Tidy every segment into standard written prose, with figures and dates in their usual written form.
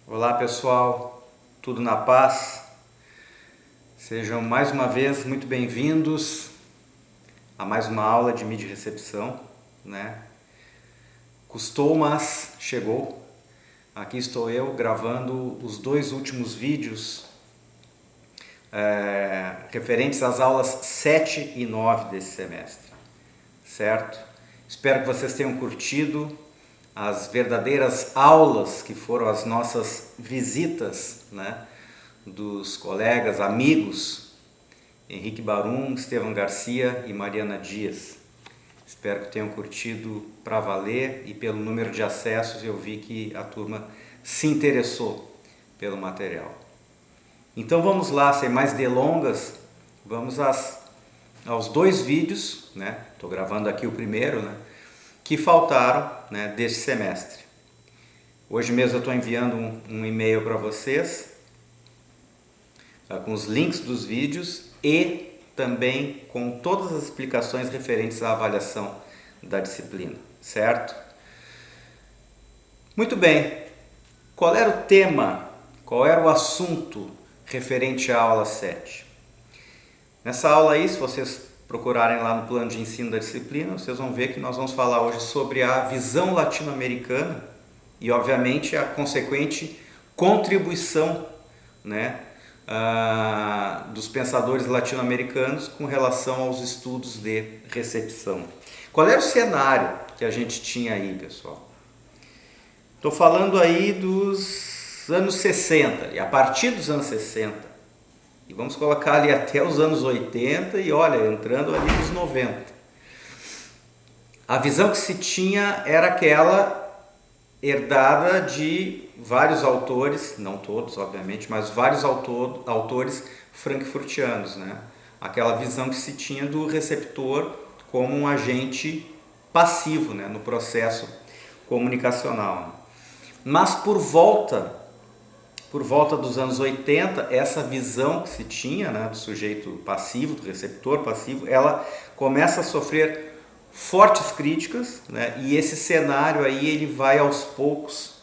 Olá pessoal, tudo na paz? Sejam mais uma vez muito bem-vindos a mais uma aula de mídia e recepção, né? Custou, mas chegou. Aqui estou eu gravando os dois últimos vídeos referentes às aulas 7 e 9 desse semestre, certo? Espero que vocês tenham curtido as verdadeiras aulas que foram as nossas visitas, né, dos colegas, amigos Henrique Barum, Estevão Garcia e Mariana Dias. Espero que tenham curtido para valer, e pelo número de acessos eu vi que a turma se interessou pelo material. Então vamos lá, sem mais delongas, vamos aos dois vídeos, né? Estou gravando aqui o primeiro, né, que faltaram, né, deste semestre. Hoje mesmo eu estou enviando um e-mail para vocês com os links dos vídeos e também com todas as explicações referentes à avaliação da disciplina, certo? Muito bem, qual era o tema, qual era o assunto referente à aula 7? Nessa aula aí, se vocês procurarem lá no plano de ensino da disciplina, vocês vão ver que nós vamos falar hoje sobre a visão latino-americana e, obviamente, a consequente contribuição, né, dos pensadores latino-americanos com relação aos estudos de recepção. Qual era o cenário que a gente tinha aí, pessoal? Estou falando aí dos anos 60, e a partir dos anos 60, e vamos colocar ali até os anos 80 e olha, entrando ali nos 90. A visão que se tinha era aquela herdada de vários autores, não todos obviamente, mas vários autores frankfurtianos, né? Aquela visão que se tinha do receptor como um agente passivo, né, no processo comunicacional. Mas por volta dos anos 80, essa visão que se tinha, né, do sujeito passivo, do receptor passivo, ela começa a sofrer fortes críticas, né, e esse cenário aí ele vai aos poucos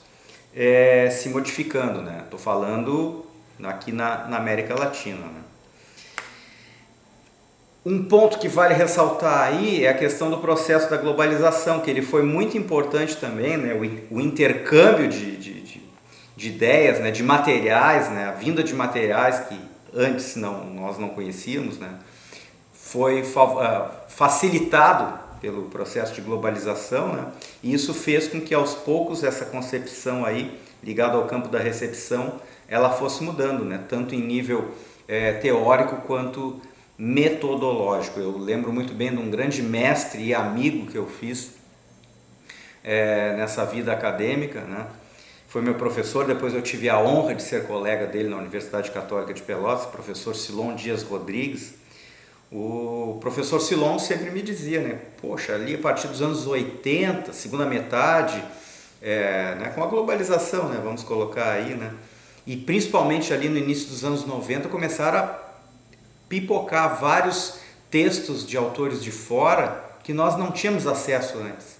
se modificando, né? Estou falando aqui na América Latina, né? Um ponto que vale ressaltar aí é a questão do processo da globalização, que ele foi muito importante também, né? O intercâmbio de ideias, né? De materiais, né? A vinda de materiais que antes nós não conhecíamos, né? Foi facilitado pelo processo de globalização, né? E isso fez com que aos poucos essa concepção aí, ligada ao campo da recepção, ela fosse mudando, né? Tanto em nível teórico quanto metodológico. Eu lembro muito bem de um grande mestre e amigo que eu fiz nessa vida acadêmica, né? Foi meu professor, depois eu tive a honra de ser colega dele na Universidade Católica de Pelotas, professor Silon Dias Rodrigues. O professor Silon sempre me dizia, né, poxa, ali a partir dos anos 80, segunda metade, né, com a globalização, né, vamos colocar aí, né, e principalmente ali no início dos anos 90 começaram a pipocar vários textos de autores de fora que nós não tínhamos acesso antes,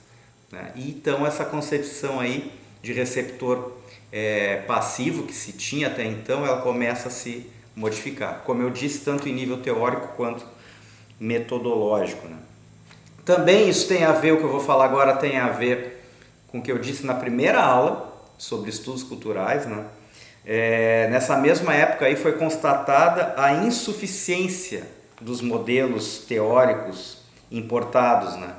né? E então essa concepção aí de receptor passivo que se tinha até então, ela começa a se modificar, como eu disse, tanto em nível teórico quanto metodológico, né? Também isso tem a ver, o que eu vou falar agora tem a ver com o que eu disse na primeira aula sobre estudos culturais, né? Nessa mesma época aí foi constatada a insuficiência dos modelos teóricos importados, né?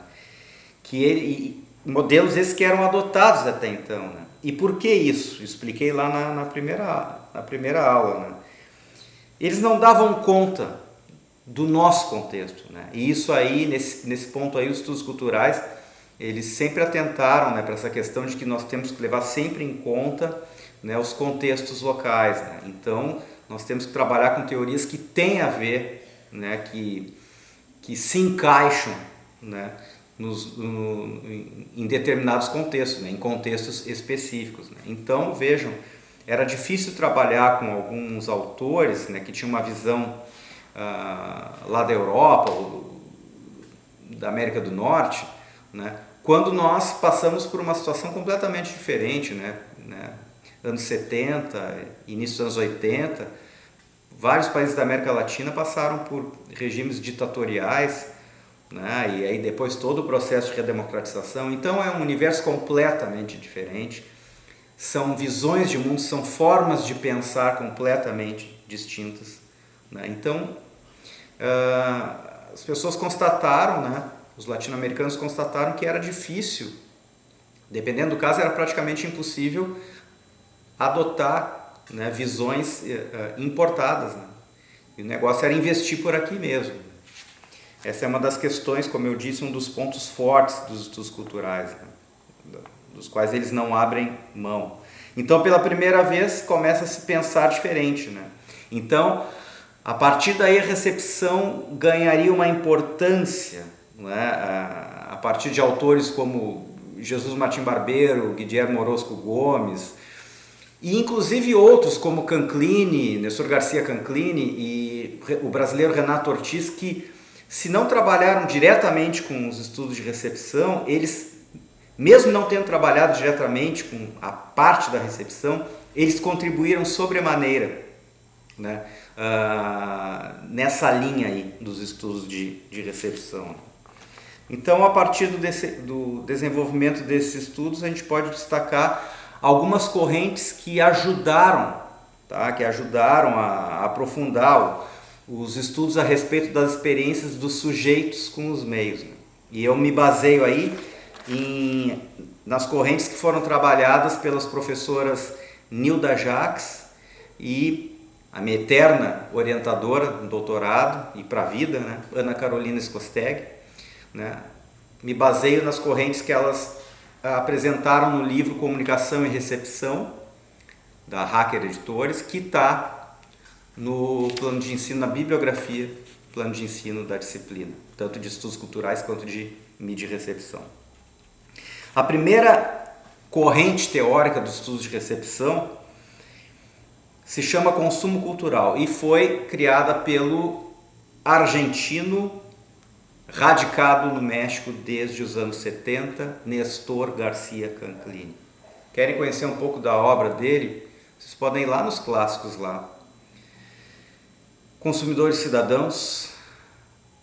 Modelos esses que eram adotados até então, né? E por que isso? Expliquei lá na primeira aula, né? Eles não davam conta do nosso contexto, né? E isso aí, nesse ponto aí, os estudos culturais, eles sempre atentaram, né, para essa questão de que nós temos que levar sempre em conta, né, os contextos locais, né? Então, nós temos que trabalhar com teorias que têm a ver, né, que se encaixam, né, em determinados contextos, né, em contextos específicos, né? Então, vejam, era difícil trabalhar com alguns autores, né, que tinham uma visão lá da Europa ou da América do Norte, né, quando nós passamos por uma situação completamente diferente, né, anos 70, início dos anos 80, vários países da América Latina passaram por regimes ditatoriais, né? E aí depois todo o processo de redemocratização. Então é um universo completamente diferente, são visões de mundo, são formas de pensar completamente distintas, né? Então as pessoas constataram, né? Os latino-americanos constataram que era difícil, dependendo do caso era praticamente impossível adotar, né, visões importadas, né? E o negócio era investir por aqui mesmo. Essa é uma das questões, como eu disse, um dos pontos fortes dos estudos culturais, né, dos quais eles não abrem mão. Então, pela primeira vez, começa a se pensar diferente, né? Então, a partir daí a recepção ganharia uma importância, né, a partir de autores como Jesus Martim Barbeiro, Guilherme Orozco Gomes, e inclusive outros como Canclini, Nestor Garcia Canclini e o brasileiro Renato Ortiz, que se não trabalharam diretamente com os estudos de recepção, eles, mesmo não tendo trabalhado diretamente com a parte da recepção, eles contribuíram sobremaneira, né, nessa linha aí dos estudos de recepção. Então, a partir do desenvolvimento desses estudos, a gente pode destacar algumas correntes que ajudaram, tá? Que ajudaram a aprofundar os estudos a respeito das experiências dos sujeitos com os meios, né? E eu me baseio aí nas correntes que foram trabalhadas pelas professoras Nilda Jacques e a minha eterna orientadora no doutorado e para a vida, né? Ana Carolina Skosteg, né? Me baseio nas correntes que elas apresentaram no livro Comunicação e Recepção, da Hacker Editores, que está no plano de ensino, na bibliografia, plano de ensino da disciplina, tanto de estudos culturais quanto de mídia e recepção. A primeira corrente teórica dos estudos de recepção se chama consumo cultural e foi criada pelo argentino radicado no México desde os anos 70, Nestor Garcia Canclini. Querem conhecer um pouco da obra dele? Vocês podem ir lá nos clássicos lá. Consumidores e Cidadãos,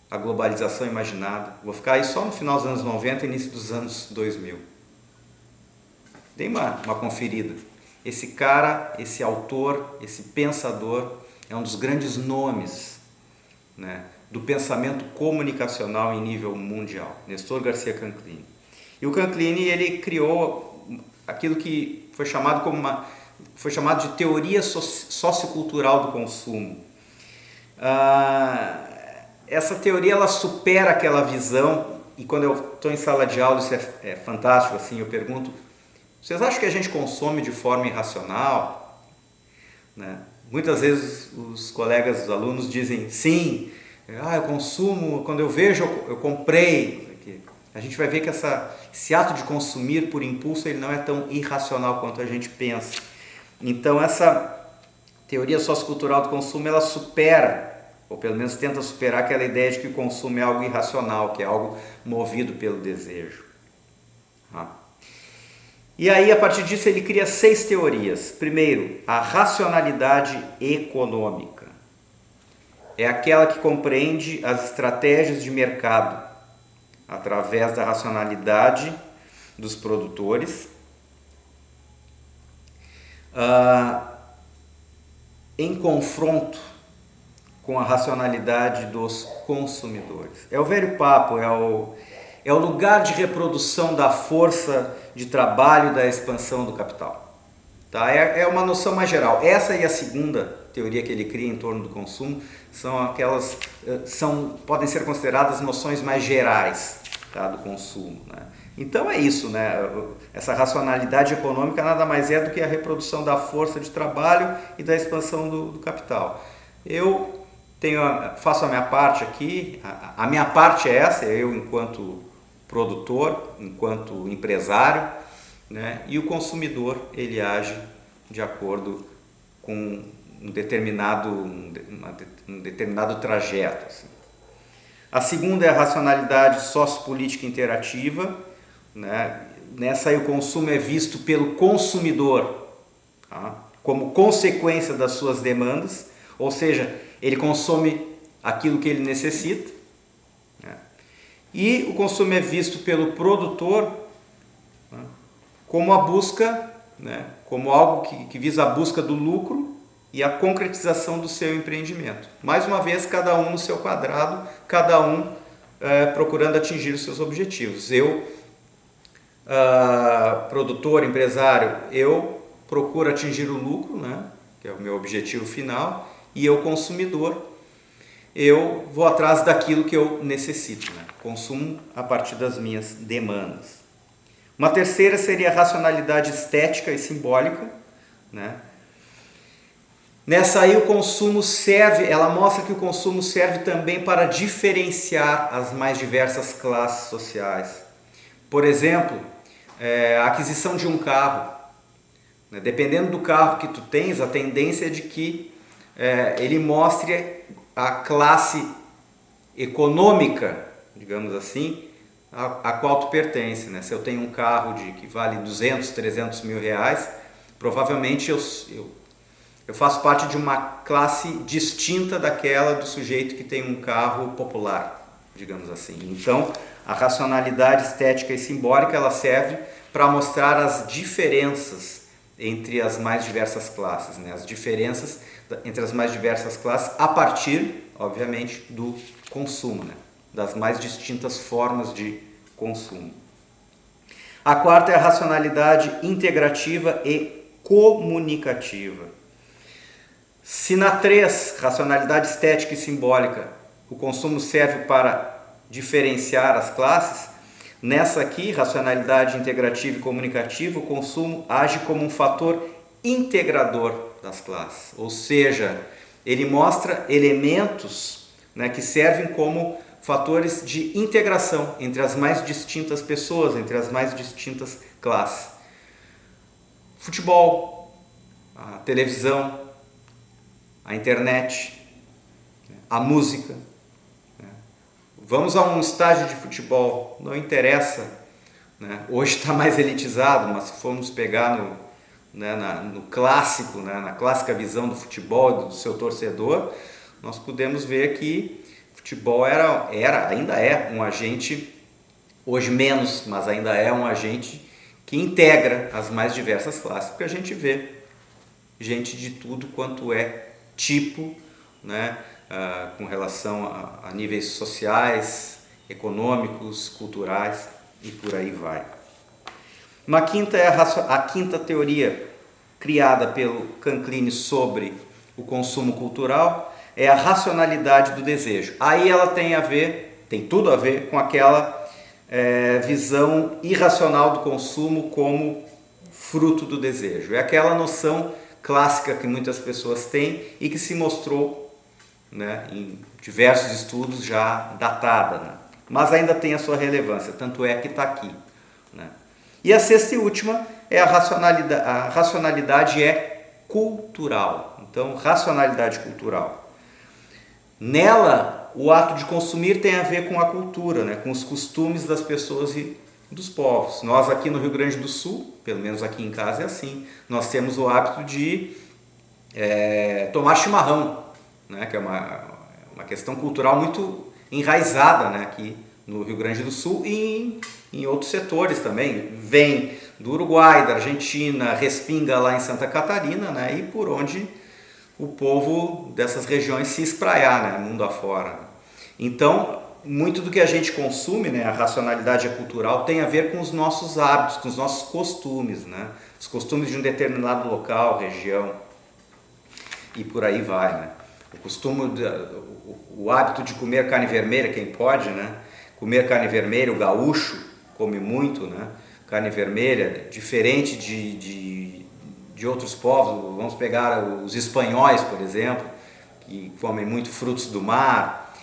a Globalização Imaginada. Vou ficar aí só no final dos anos 90 e início dos anos 2000. Dê uma conferida. Esse cara, esse autor, esse pensador é um dos grandes nomes, né, do pensamento comunicacional em nível mundial, Nestor Garcia Canclini. E o Canclini, ele criou aquilo que foi chamado de teoria sociocultural do consumo. Essa teoria ela supera aquela visão, e quando eu estou em sala de aula, isso é fantástico, assim, eu pergunto: vocês acham que a gente consome de forma irracional? Né? Muitas vezes os colegas, os alunos dizem sim, eu consumo, quando eu vejo eu comprei. A gente vai ver que esse ato de consumir por impulso ele não é tão irracional quanto a gente pensa. Então essa teoria sociocultural do consumo ela supera, ou pelo menos tenta superar aquela ideia de que o consumo é algo irracional, que é algo movido pelo desejo. E aí, a partir disso, ele cria 6 teorias. Primeiro, a racionalidade econômica. É aquela que compreende as estratégias de mercado através da racionalidade dos produtores, em confronto com a racionalidade dos consumidores. É o velho papo, é o lugar de reprodução da força de trabalho e da expansão do capital. Tá? É uma noção mais geral. Essa e a segunda teoria que ele cria em torno do consumo podem ser consideradas noções mais gerais, tá, do consumo, né? Então é isso, né? Essa racionalidade econômica nada mais é do que a reprodução da força de trabalho e da expansão do capital. Eu faço a minha parte aqui, a minha parte é essa, eu enquanto produtor, enquanto empresário, né? E o consumidor ele age de acordo com um determinado trajeto. Assim. A segunda é a racionalidade sociopolítica interativa, né? Nessa aí o consumo é visto pelo consumidor tá? Como consequência das suas demandas, ou seja, ele consome aquilo que ele necessita, né? E o consumo é visto pelo produtor, né, como a busca, né, como algo que visa a busca do lucro e a concretização do seu empreendimento. Mais uma vez, cada um no seu quadrado, cada um procurando atingir os seus objetivos. Eu, produtor, empresário, eu procuro atingir o lucro, né, que é o meu objetivo final, e eu, consumidor, eu vou atrás daquilo que eu necessito, né? Consumo a partir das minhas demandas. Uma terceira seria a racionalidade estética e simbólica, né? Nessa aí o consumo serve, ela mostra que o consumo serve também para diferenciar as mais diversas classes sociais. Por exemplo, a aquisição de um carro, né? Dependendo do carro que tu tens, a tendência é de que ele mostre a classe econômica, digamos assim, a qual tu pertence, né? Se eu tenho um carro que vale 200, 300 mil reais, provavelmente eu faço parte de uma classe distinta daquela do sujeito que tem um carro popular, digamos assim. Então, a racionalidade estética e simbólica, ela serve para mostrar as diferenças entre as mais diversas classes, né? As diferenças entre as mais diversas classes a partir, obviamente, do consumo, né? Das mais distintas formas de consumo. A quarta é a racionalidade integrativa e comunicativa. Se na 3, racionalidade estética e simbólica, o consumo serve para diferenciar as classes, nessa aqui, racionalidade integrativa e comunicativa, o consumo age como um fator integrador das classes, ou seja, ele mostra elementos, né, que servem como fatores de integração entre as mais distintas pessoas, entre as mais distintas classes. Futebol, a televisão, a internet, a música. Vamos a um estádio de futebol, não interessa, né? Hoje está mais elitizado, mas se formos pegar no clássico, né, na clássica visão do futebol, do seu torcedor, nós podemos ver que futebol ainda é um agente, hoje menos, mas ainda é um agente que integra as mais diversas classes, porque a gente vê gente de tudo quanto é tipo, né, com relação a níveis sociais, econômicos, culturais e por aí vai. Uma quinta é a quinta teoria criada pelo Canclini sobre o consumo cultural, é a racionalidade do desejo. Aí ela tem tudo a ver com aquela visão irracional do consumo como fruto do desejo. É aquela noção clássica que muitas pessoas têm e que se mostrou, né, em diversos estudos já datada, né? Mas ainda tem a sua relevância, tanto é que está aqui, né? E a sexta e última é a racionalidade é cultural. Então, racionalidade cultural. Nela, o ato de consumir tem a ver com a cultura, né? Com os costumes das pessoas e dos povos. Nós aqui no Rio Grande do Sul, pelo menos aqui em casa é assim, nós temos o hábito de tomar chimarrão, né? Que é uma questão cultural muito enraizada, né? Aqui no Rio Grande do Sul e em outros setores também. Vem do Uruguai, da Argentina, respinga lá em Santa Catarina, né? E por onde o povo dessas regiões se espraiar, né? Mundo afora. Então, muito do que a gente consome, né? A racionalidade cultural tem a ver com os nossos hábitos, com os nossos costumes, né? Os costumes de um determinado local, região e por aí vai, né? O hábito de comer carne vermelha, quem pode, né? Comer carne vermelha, o gaúcho come muito, né? Carne vermelha, diferente de outros povos. Vamos pegar os espanhóis, por exemplo, que comem muito frutos do mar,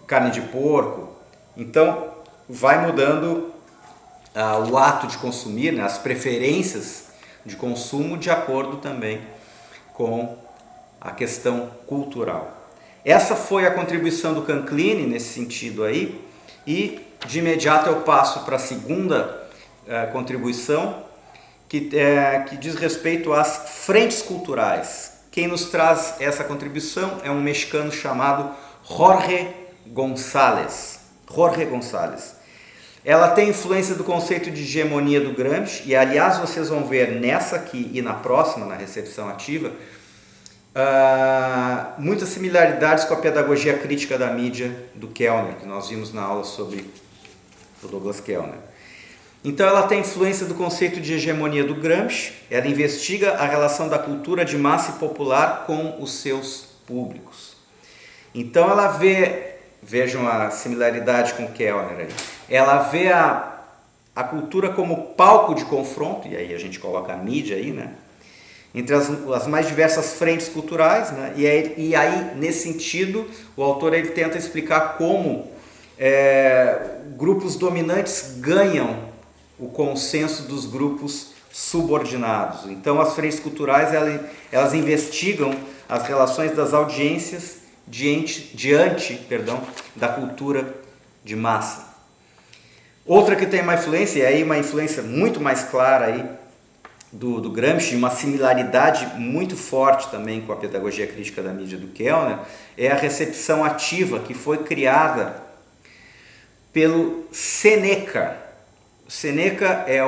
carne de porco. Então, vai mudando o ato de consumir, né? As preferências de consumo de acordo também com a questão cultural. Essa foi a contribuição do Canclini nesse sentido aí, e de imediato eu passo para a segunda contribuição, que diz respeito às frentes culturais. Quem nos traz essa contribuição é um mexicano chamado Jorge González. Jorge González. Ela tem influência do conceito de hegemonia do Gramsci, e aliás vocês vão ver nessa aqui e na próxima, na recepção ativa, muitas similaridades com a pedagogia crítica da mídia do Kellner, que nós vimos na aula sobre o Douglas Kellner. Então ela tem influência do conceito de hegemonia do Gramsci, ela investiga a relação da cultura de massa e popular com os seus públicos. Então ela vejam a similaridade com Kellner aí, ela vê a cultura como palco de confronto, e aí a gente coloca a mídia aí, né? Entre as mais diversas frentes culturais, né? E aí, nesse sentido, o autor ele tenta explicar como grupos dominantes ganham o consenso dos grupos subordinados. Então, as frentes culturais elas investigam as relações das audiências diante da cultura de massa. Outra que tem uma influência, e aí uma influência muito mais clara aí do Gramsci, uma similaridade muito forte também com a pedagogia crítica da mídia do Kellner, é a recepção ativa, que foi criada pelo Seneca. O Seneca é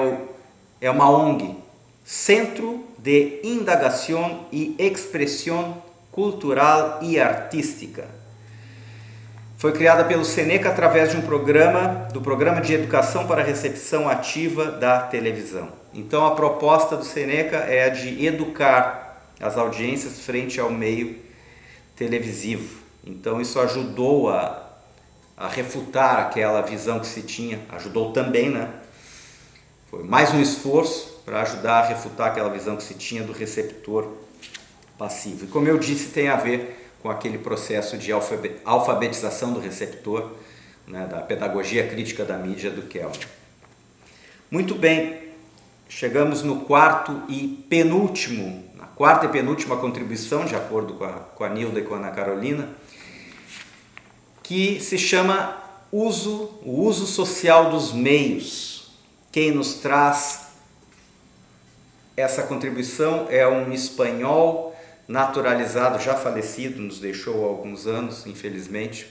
uma ONG, Centro de Indagação e Expressão Cultural e Artística. Foi criada pelo Seneca através de do programa de educação para recepção ativa da televisão. Então a proposta do Seneca é a de educar as audiências frente ao meio televisivo. Então isso ajudou a refutar aquela visão que se tinha, ajudou também, né? Foi mais um esforço para ajudar a refutar aquela visão que se tinha do receptor passivo. E como eu disse, tem a ver com aquele processo de alfabetização do receptor, né, da pedagogia crítica da mídia do Kellner. Muito bem, chegamos na quarta e penúltima contribuição, de acordo com a Nilda e com a Ana Carolina, que se chama o uso social dos meios. Quem nos traz essa contribuição é um espanhol naturalizado, já falecido, nos deixou há alguns anos, infelizmente,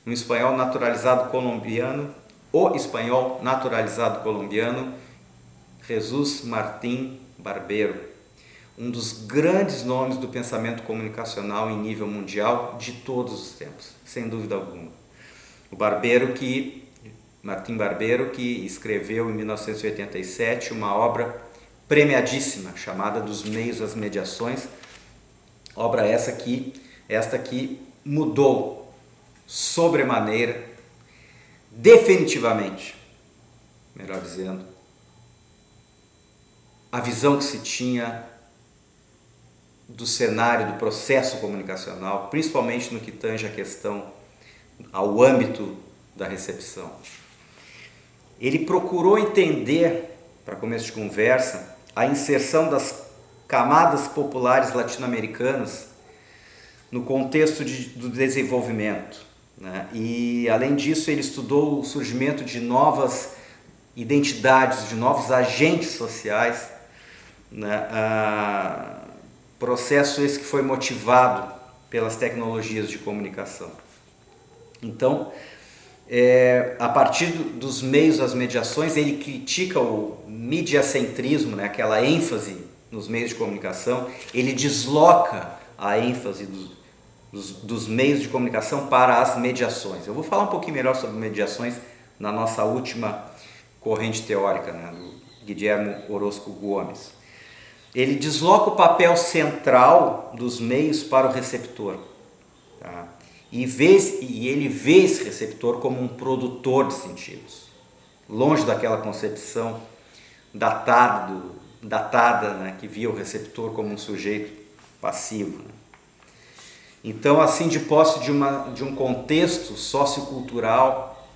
um espanhol naturalizado colombiano, Jesús Martín Barbero, um dos grandes nomes do pensamento comunicacional em nível mundial de todos os tempos, sem dúvida alguma. Martín Barbero, que escreveu em 1987 uma obra premiadíssima chamada Dos Meios às Mediações, obra esta que mudou sobremaneira, definitivamente, melhor dizendo, a visão que se tinha do cenário, do processo comunicacional, principalmente no que tange a questão, ao âmbito da recepção. Ele procurou entender, para começo de conversa, a inserção das camadas populares latino-americanas no contexto do desenvolvimento, né? E, além disso, ele estudou o surgimento de novas identidades, de novos agentes sociais, né? Processo esse que foi motivado pelas tecnologias de comunicação. Então, a partir dos meios às mediações, ele critica o mediacentrismo, né? Aquela ênfase nos meios de comunicação, ele desloca a ênfase dos meios de comunicação para as mediações. Eu vou falar um pouquinho melhor sobre mediações na nossa última corrente teórica, né, do Guilherme Orozco Gomes. Ele desloca o papel central dos meios para o receptor, tá? E ele vê esse receptor como um produtor de sentidos, longe daquela concepção datada, né, que via o receptor como um sujeito passivo, né? Então, assim, de posse de um contexto sociocultural,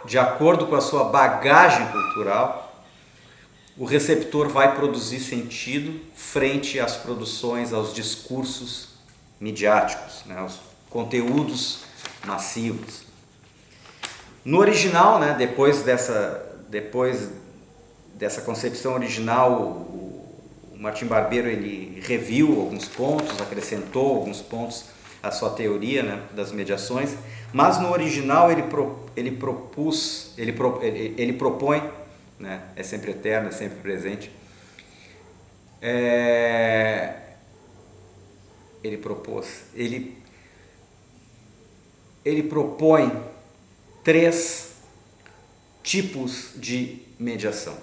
de acordo com a sua bagagem cultural, o receptor vai produzir sentido frente às produções, aos discursos midiáticos, né, aos conteúdos massivos. No original, né, depois dessa concepção original, o Martim Barbeiro ele reviu alguns pontos, acrescentou alguns pontos à sua teoria, né, das mediações, mas no original ele propõe, né, é sempre eterno, é sempre presente, ele propõe 3 tipos de mediação.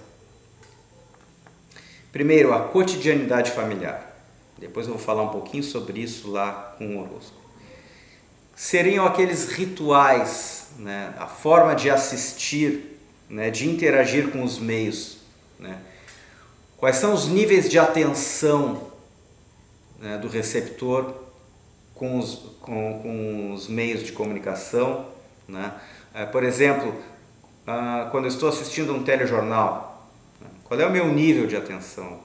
Primeiro, a cotidianidade familiar. Depois eu vou falar um pouquinho sobre isso lá com o Orozco. Seriam aqueles rituais, né, a forma de assistir, né, de interagir com os meios, né? Quais são os níveis de atenção, né, do receptor com os meios de comunicação, né? Por exemplo, quando eu estou assistindo um telejornal, né, qual é o meu nível de atenção?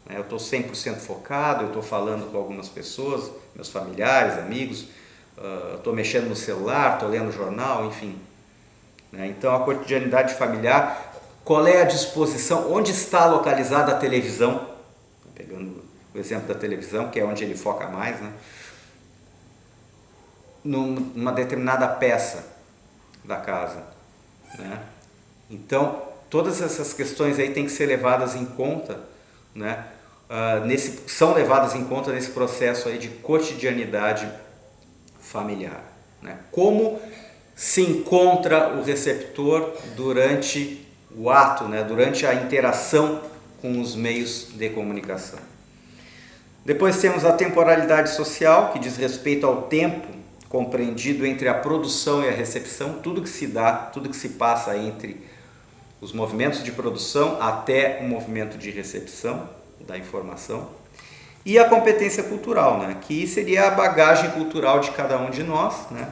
Eu estou 100% focado, eu estou falando com algumas pessoas, meus familiares, amigos, estou mexendo no celular, estou lendo o jornal, enfim. Então a cotidianidade familiar, qual é a disposição, onde está localizada a televisão, pegando o exemplo da televisão, que é onde ele foca mais, né? Numa determinada peça da casa, né? Então todas essas questões aí têm que ser levadas em conta, né? São levadas em conta nesse processo aí de cotidianidade familiar, né? Como se encontra o receptor durante o ato, né? Durante a interação com os meios de comunicação. Depois temos a temporalidade social, que diz respeito ao tempo compreendido entre a produção e a recepção, tudo que se dá, tudo que se passa entre os movimentos de produção até o movimento de recepção da informação. E a competência cultural, né, que seria a bagagem cultural de cada um de nós, né,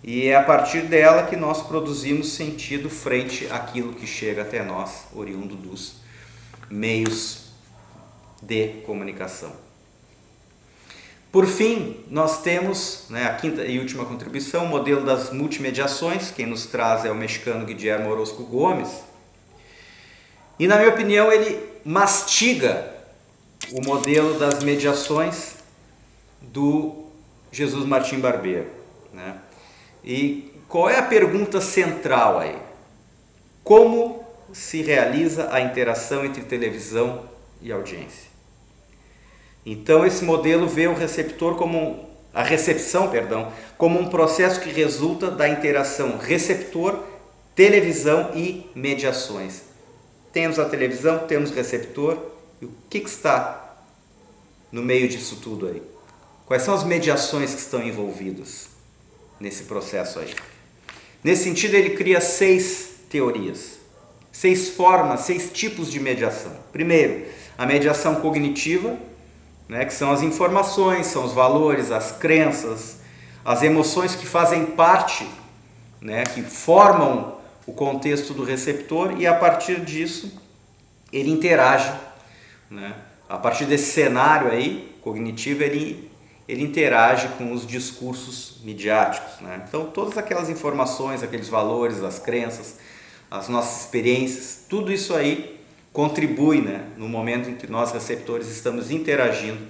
e é a partir dela que nós produzimos sentido frente àquilo que chega até nós, oriundo dos meios de comunicação. Por fim, nós temos, né, a quinta e última contribuição, o modelo das multimediações. Quem nos traz é o mexicano Guillermo Orozco Gomes. E, na minha opinião, ele mastiga o modelo das mediações do Jesus Martim Barbeiro, né? E qual é a pergunta central aí? Como se realiza a interação entre televisão e audiência? Então esse modelo vê o receptor a recepção, como um processo que resulta da interação receptor, televisão e mediações. Temos a televisão, temos o receptor, e o que está no meio disso tudo aí? Quais são as mediações que estão envolvidas nesse processo aí? Nesse sentido, ele cria 6 teorias, 6 formas, 6 tipos de mediação. Primeiro, a mediação cognitiva, né, que são as informações, são os valores, as crenças, as emoções que fazem parte, né, que formam o contexto do receptor, e a partir disso ele interage, né, a partir desse cenário aí cognitivo ele interage com os discursos midiáticos, né? Então todas aquelas informações, aqueles valores, as crenças, as nossas experiências, tudo isso aí contribui, né, no momento em que nós receptores estamos interagindo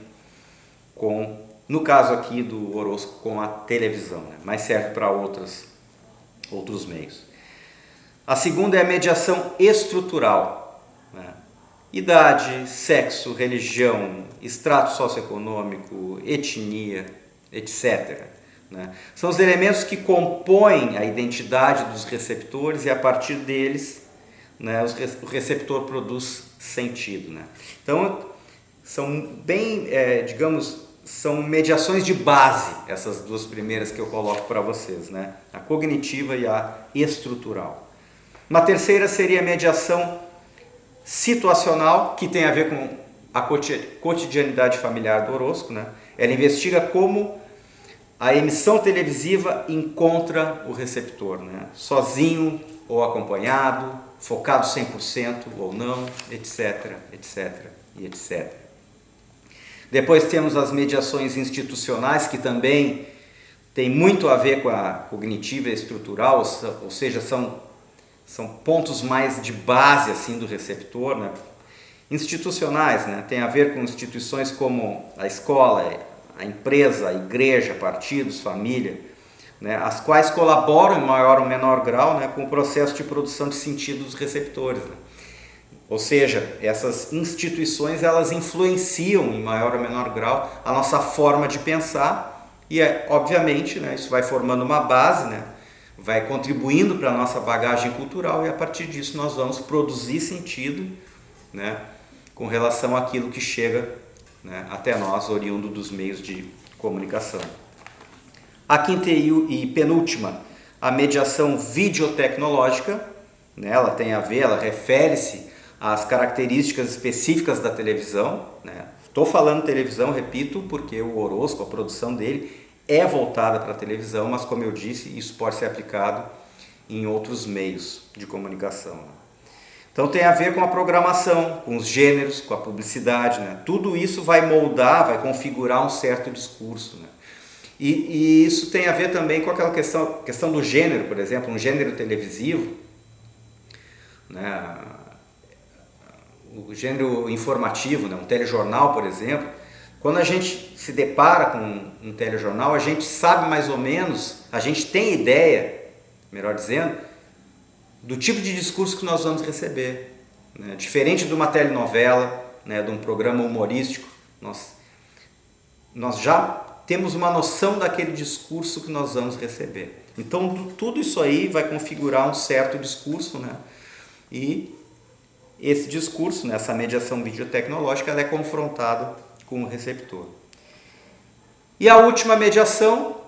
com, no caso aqui do Orozco, com a televisão, né, mas serve para outros meios. A segunda é a mediação estrutural, né? Idade, sexo, religião, extrato socioeconômico, etnia, etc., né? São os elementos que compõem a identidade dos receptores e a partir deles, né, o receptor produz sentido, né? Então são bem, são mediações de base, essas duas primeiras que eu coloco para vocês, né? A cognitiva e a estrutural. Uma terceira seria a mediação situacional, que tem a ver com a cotidianidade familiar do Orozco, né? Ela investiga como a emissão televisiva encontra o receptor, né? Sozinho ou acompanhado, focado 100% ou não, etc, etc e etc. Depois temos as mediações institucionais, que também tem muito a ver com a cognitiva e estrutural, ou seja, são pontos mais de base assim do receptor, né? Institucionais, né? Tem a ver com instituições como a escola, a empresa, a igreja, partidos, família, né? As quais colaboram em maior ou menor grau, né, com o processo de produção de sentido dos receptores, né? Ou seja, essas instituições elas influenciam em maior ou menor grau a nossa forma de pensar e, obviamente, né, isso vai formando uma base, né, vai contribuindo para a nossa bagagem cultural e a partir disso nós vamos produzir sentido, né, com relação àquilo que chega, né, até nós, oriundo dos meios de comunicação. A quinta e penúltima, a mediação videotecnológica, né, ela tem a ver, ela refere-se às características específicas da televisão, né? Estou falando televisão, repito, porque o Orosco, a produção dele, é voltada para a televisão, mas como eu disse, isso pode ser aplicado em outros meios de comunicação. Então tem a ver com a programação, com os gêneros, com a publicidade, né? Tudo isso vai moldar, vai configurar um certo discurso, né? E isso tem a ver também com aquela questão do gênero, por exemplo, um gênero televisivo, né? O gênero informativo, né? Um telejornal, por exemplo. Quando a gente se depara com um telejornal, a gente sabe mais ou menos, a gente tem ideia, melhor dizendo, do tipo de discurso que nós vamos receber, né? Diferente de uma telenovela, né? De um programa humorístico, nós já temos uma noção daquele discurso que nós vamos receber. Então tudo isso aí vai configurar um certo discurso, né? E esse discurso, né, essa mediação videotecnológica, ela é confrontada com o receptor. E a última mediação,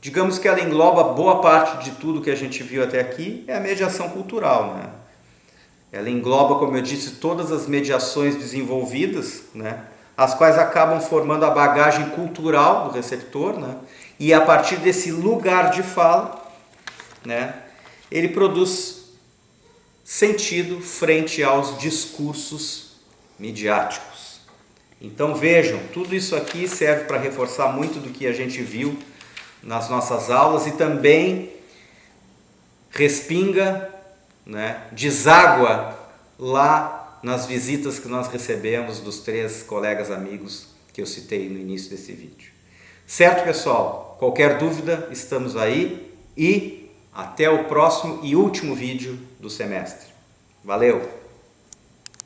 digamos que ela engloba boa parte de tudo que a gente viu até aqui, é a mediação cultural, né? Ela engloba, como eu disse, todas as mediações desenvolvidas, né, as quais acabam formando a bagagem cultural do receptor, né? E a partir desse lugar de fala, né, ele produz sentido frente aos discursos midiáticos. Então vejam, tudo isso aqui serve para reforçar muito do que a gente viu nas nossas aulas e também respinga, né, deságua lá nas visitas que nós recebemos dos 3 colegas amigos que eu citei no início desse vídeo. Certo, pessoal? Qualquer dúvida, estamos aí e até o próximo e último vídeo do semestre. Valeu!